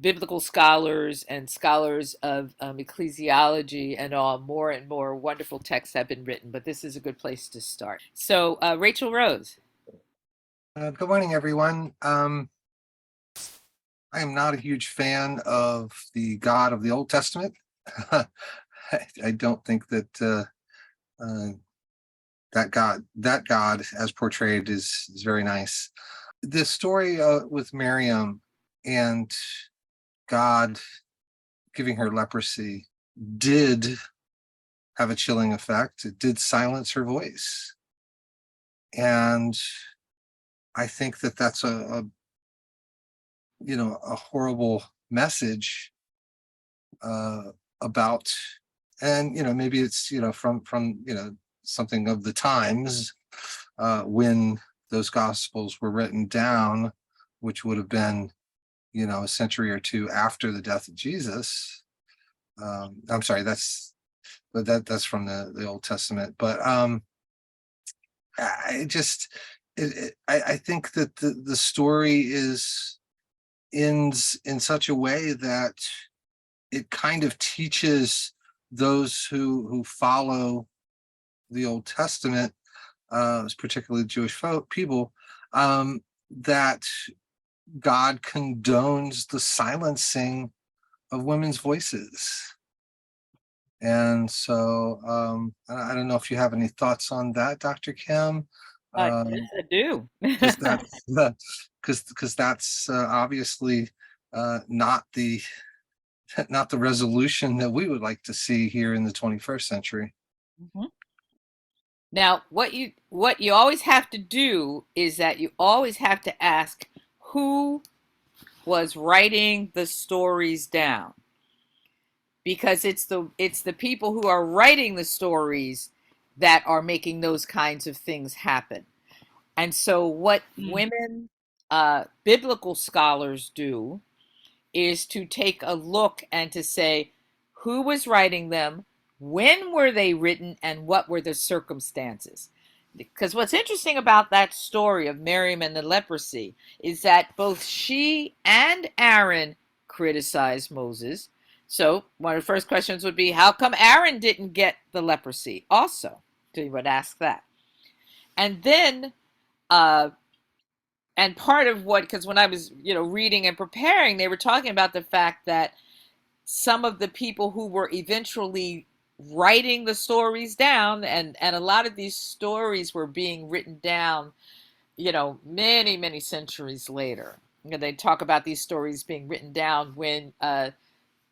biblical scholars and scholars of ecclesiology and all, more and more wonderful texts have been written. But this is a good place to start. So Rachel Rose. Good morning, everyone. I am not a huge fan of the God of the Old Testament. I don't think that that God as portrayed is very nice. The story with Miriam and God giving her leprosy did have a chilling effect. It did silence her voice, and I think that that's a horrible message about, and maybe it's from something of the times when those gospels were written down, which would have been a century or two after the death of Jesus. I'm sorry, that's from the Old Testament, but I think that the story ends in such a way that it kind of teaches those who follow the Old Testament, particularly Jewish people, that God condones the silencing of women's voices. And so I don't know if you have any thoughts on that, Dr. Kim. Yes, I do. Because that's obviously not the resolution that we would like to see here in the 21st century. Mm-hmm. Now, what you always have to do is that you always have to ask who was writing the stories down, because it's the people who are writing the stories that are making those kinds of things happen. And so what women biblical scholars do is to take a look and to say who was writing them, when were they written, and what were the circumstances. Because what's interesting about that story of Miriam and the leprosy is that both she and Aaron criticized Moses. So one of the first questions would be, how come Aaron didn't get the leprosy also? So you would ask that. And then, and part of what, because when I was, reading and preparing, they were talking about the fact that some of the people who were eventually writing the stories down, and a lot of these stories were being written down, many, many centuries later. They talk about these stories being written down when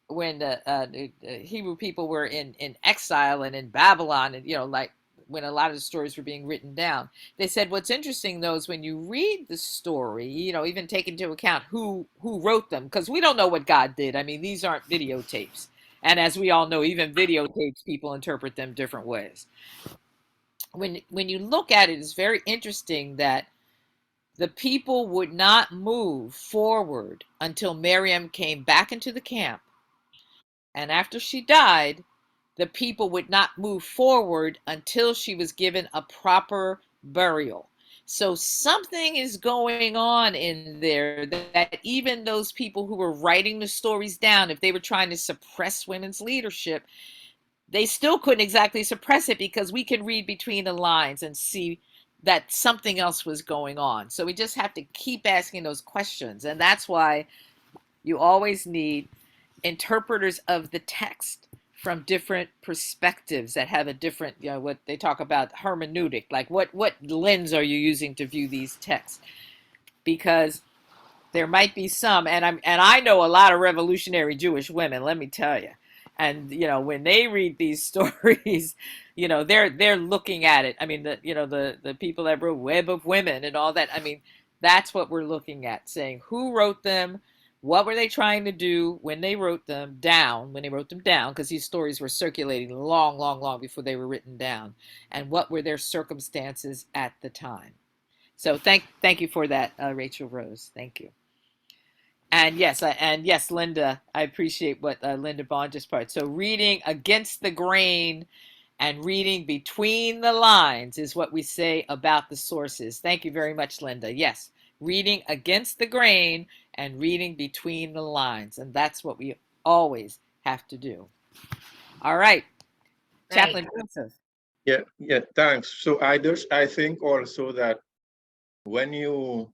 the Hebrew people were in exile and in Babylon, and like when a lot of the stories were being written down. They said what's interesting though is when you read the story, even take into account who wrote them, because we don't know what God did. I mean, these aren't videotapes, and as we all know, even videotapes, people interpret them different ways. When you look at it, it's very interesting that the people would not move forward until Miriam came back into the camp. And after she died, the people would not move forward until she was given a proper burial. So something is going on in there that even those people who were writing the stories down, if they were trying to suppress women's leadership, they still couldn't exactly suppress it, because we can read between the lines and see that something else was going on. So we just have to keep asking those questions. And that's why you always need interpreters of the text from different perspectives that have a different, what they talk about, hermeneutic, like what lens are you using to view these texts? Because there might be some, and I know a lot of revolutionary Jewish women, let me tell you. And when they read these stories, they're looking at it. I mean, the people that wrote Web of Women and all that. I mean, that's what we're looking at, saying who wrote them, what were they trying to do when they wrote them down, because these stories were circulating long, long, long before they were written down, and what were their circumstances at the time. So thank you for that, Rachel Rose. Thank you. And yes, Linda, I appreciate what Linda Bond just put. So reading against the grain and reading between the lines is what we say about the sources. Thank you very much, Linda. Yes, reading against the grain and reading between the lines. And that's what we always have to do. All right. Chaplain Joseph. Yeah, thanks. So I think also that when you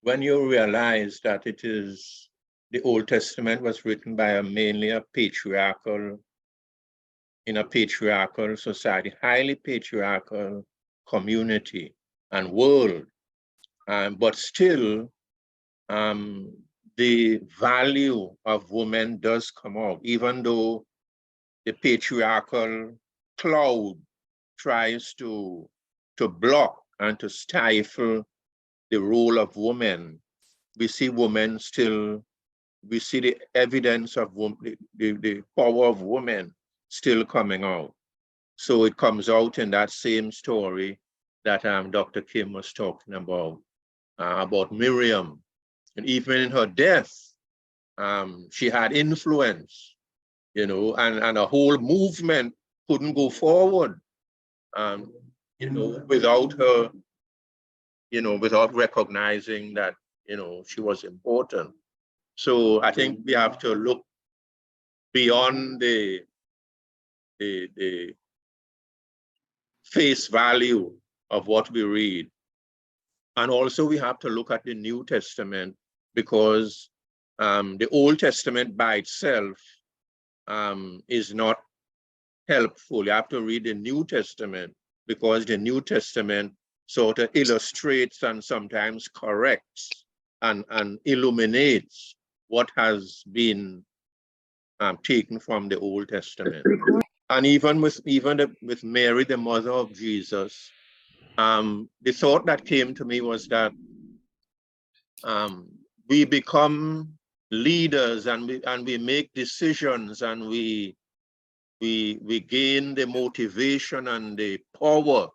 realize that it is the Old Testament was written by mainly a patriarchal society, highly patriarchal community and world, but still the value of women does come out, even though the patriarchal cloud tries to block and to stifle the role of women. We see women still, we see the evidence of the power of women still coming out. So it comes out in that same story that Dr. Kim was talking about Miriam. And even in her death, she had influence, and a whole movement couldn't go forward, without her, without recognizing that, she was important. So I think we have to look beyond the face value of what we read. And also we have to look at the New Testament, because the Old Testament by itself is not helpful. You have to read the New Testament, because the New Testament sort of illustrates and sometimes corrects and illuminates what has been taken from the Old Testament. And even with Mary, the mother of Jesus, the thought that came to me was that we become leaders and we make decisions, and we gain the motivation and the power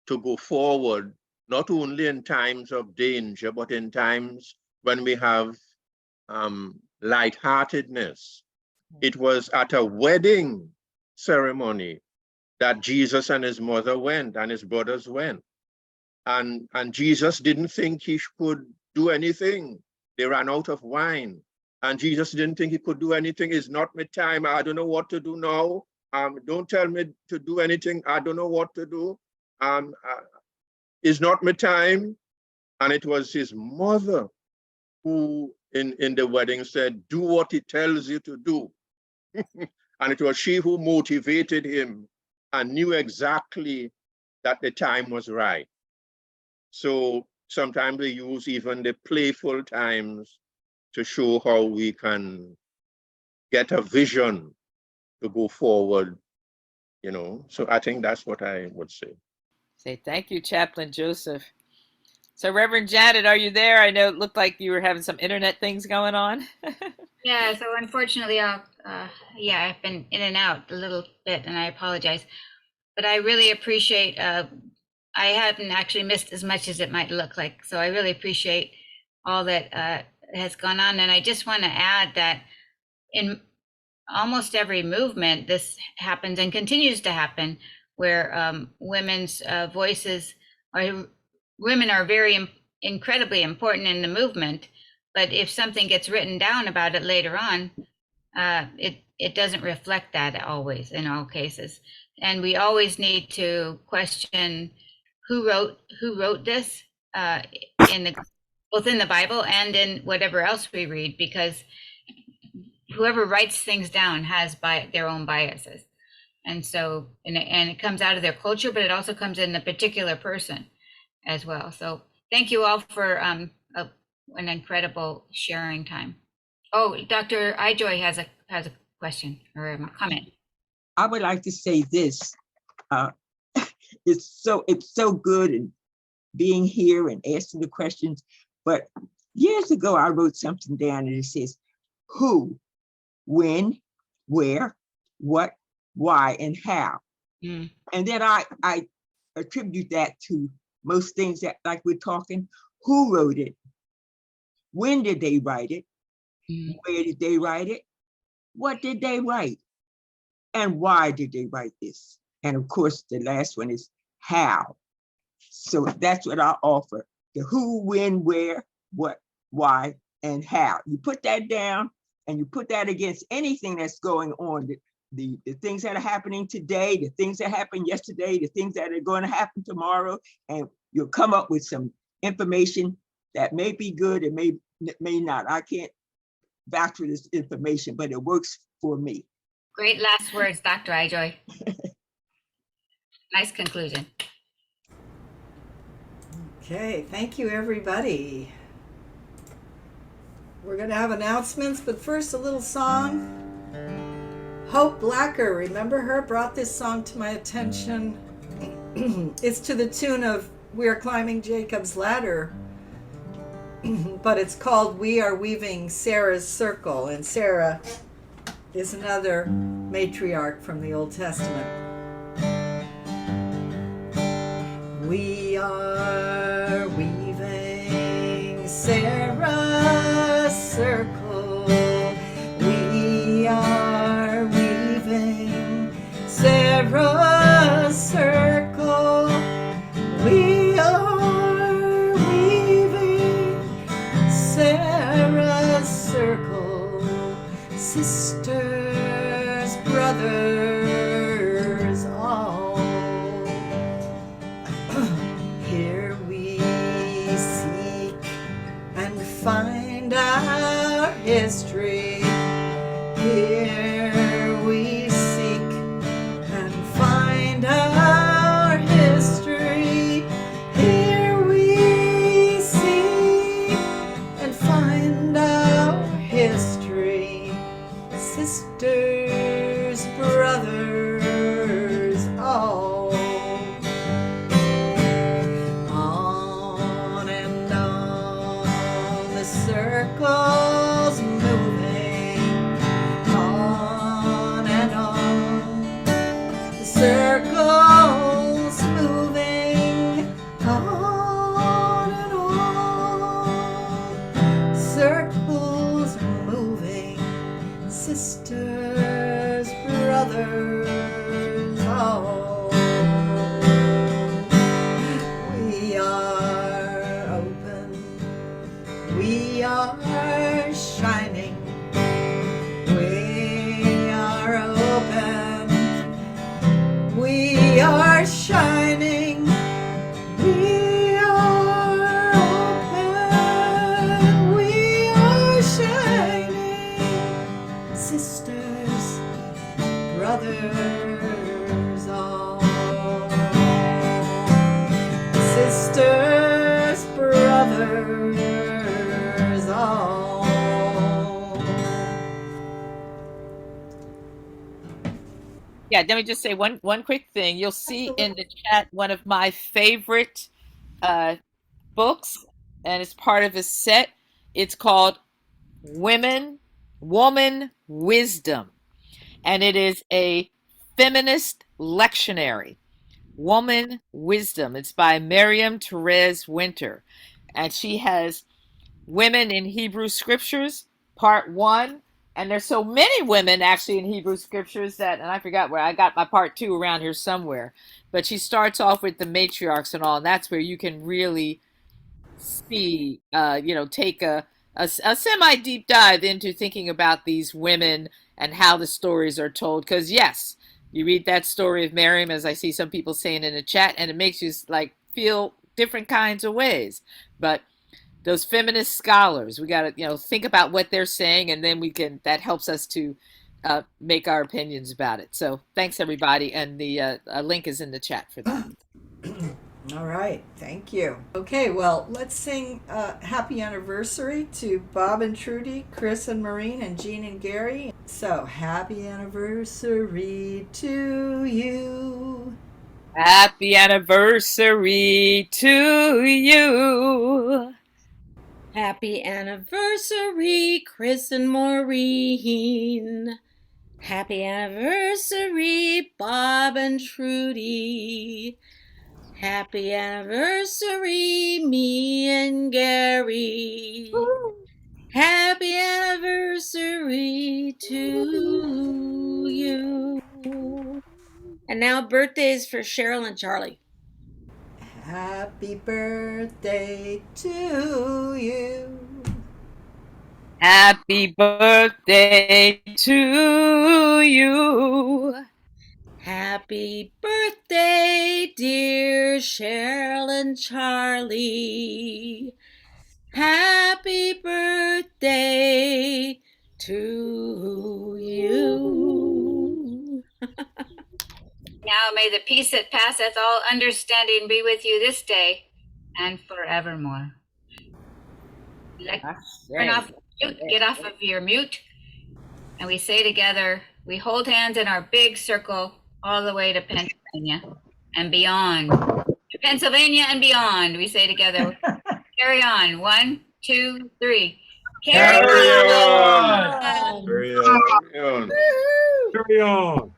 to go forward, not only in times of danger, but in times when we have lightheartedness. It was at a wedding ceremony that Jesus and his mother went and his brothers went. And Jesus didn't think he could do anything. They ran out of wine. And Jesus didn't think he could do anything. It's not my time. I don't know what to do now. Don't tell me to do anything. I don't know what to do. It's not my time. And it was his mother who in the wedding said, do what he tells you to do. And it was she who motivated him and knew exactly that the time was right. So sometimes we use even the playful times to show how we can get a vision to go forward, you know. So I think that's what I would say. Say thank you, Chaplain Joseph. So Reverend Janet, are you there? I know it looked like you were having some internet things going on. Yeah, so unfortunately, I've been in and out a little bit, and I apologize. But I really appreciate, I haven't actually missed as much as it might look like. So I really appreciate all that has gone on. And I just want to add that in almost every movement, this happens and continues to happen, where women's voices women are very incredibly important in the movement. But if something gets written down about it later on, it doesn't reflect that always in all cases. And we always need to question who wrote this both in the Bible and in whatever else we read, because whoever writes things down has their own biases. And so, and it comes out of their culture, but it also comes in the particular person as well. So thank you all for an incredible sharing time. Oh, Dr. Ijoy has a question or a comment. I would like to say this. It's so good and being here and asking the questions. But years ago, I wrote something down and it says, who, when, where, what, why, and how. And then I attribute that to most things that, like we're talking, who wrote it? When did they write it? Where did they write it? What did they write? And why did they write this? And of course, the last one is how. So that's what I offer. The who, when, where, what, why, and how. You put that down and you put that against anything that's going on, the things that are happening today, the things that happened yesterday, the things that are going to happen tomorrow, and you'll come up with some information that may be good and may not. I can't vouch for this information, but it works for me. Great last words, Dr. Ijoy. Nice conclusion. Okay, thank you, everybody. We're going to have announcements, but first a little song. Hope Blacker, remember her? Brought this song to my attention. It's to the tune of We Are Climbing Jacob's Ladder, but it's called We Are Weaving Sarah's Circle, and Sarah is another matriarch from the Old Testament. We are weaving Sarah's circle. We are weaving Sarah's circle. We are weaving Sarah's circle. Sisters, brothers, all. Here we seek and find our history. Here we seek and find our history. Here we seek and find our history. Sisters, brothers, all. On and on the circles moving. On and on the circles moving. On and on circles moving. Sisters, brothers, all. We are open, we are shining, brothers all. Sisters, brothers all. Yeah, let me just say one quick thing. You'll see in the chat one of my favorite books, and it's part of a set. It's called Woman Wisdom, and it is a feminist lectionary. Woman Wisdom. It's by Miriam Therese Winter, and she has Women in Hebrew Scriptures, Part 1. And there's so many women actually in Hebrew Scriptures that, and I forgot where I got my Part 2 around here somewhere. But she starts off with the matriarchs and all, and that's where you can really see, take a semi deep dive into thinking about these women and how the stories are told. Because yes, you read that story of Miriam, as I see some people saying in the chat, and it makes you like feel different kinds of ways. But those feminist scholars, we got to think about what they're saying, and then that helps us to make our opinions about it. So thanks everybody, and the link is in the chat for that. All right, thank you. Okay, well, let's sing happy anniversary to Bob and Trudy, Chris and Maureen, and Jean and Gary. So happy anniversary to you. Happy anniversary to you. Happy anniversary, Chris and Maureen. Happy anniversary, Bob and Trudy. Happy anniversary, me and Gary. Happy anniversary to you. And now birthdays for Cheryl and Charlie. Happy birthday to you. Happy birthday to you. Happy birthday, dear Cheryl and Charlie. Happy birthday to you. Now may the peace that passeth all understanding be with you this day and forevermore. Turn off mute, get off of your mute, and we say together, we hold hands in our big circle all the way to Pennsylvania and beyond. To Pennsylvania and beyond, we say together, carry on. 1, 2, 3. Carry on. Carry on.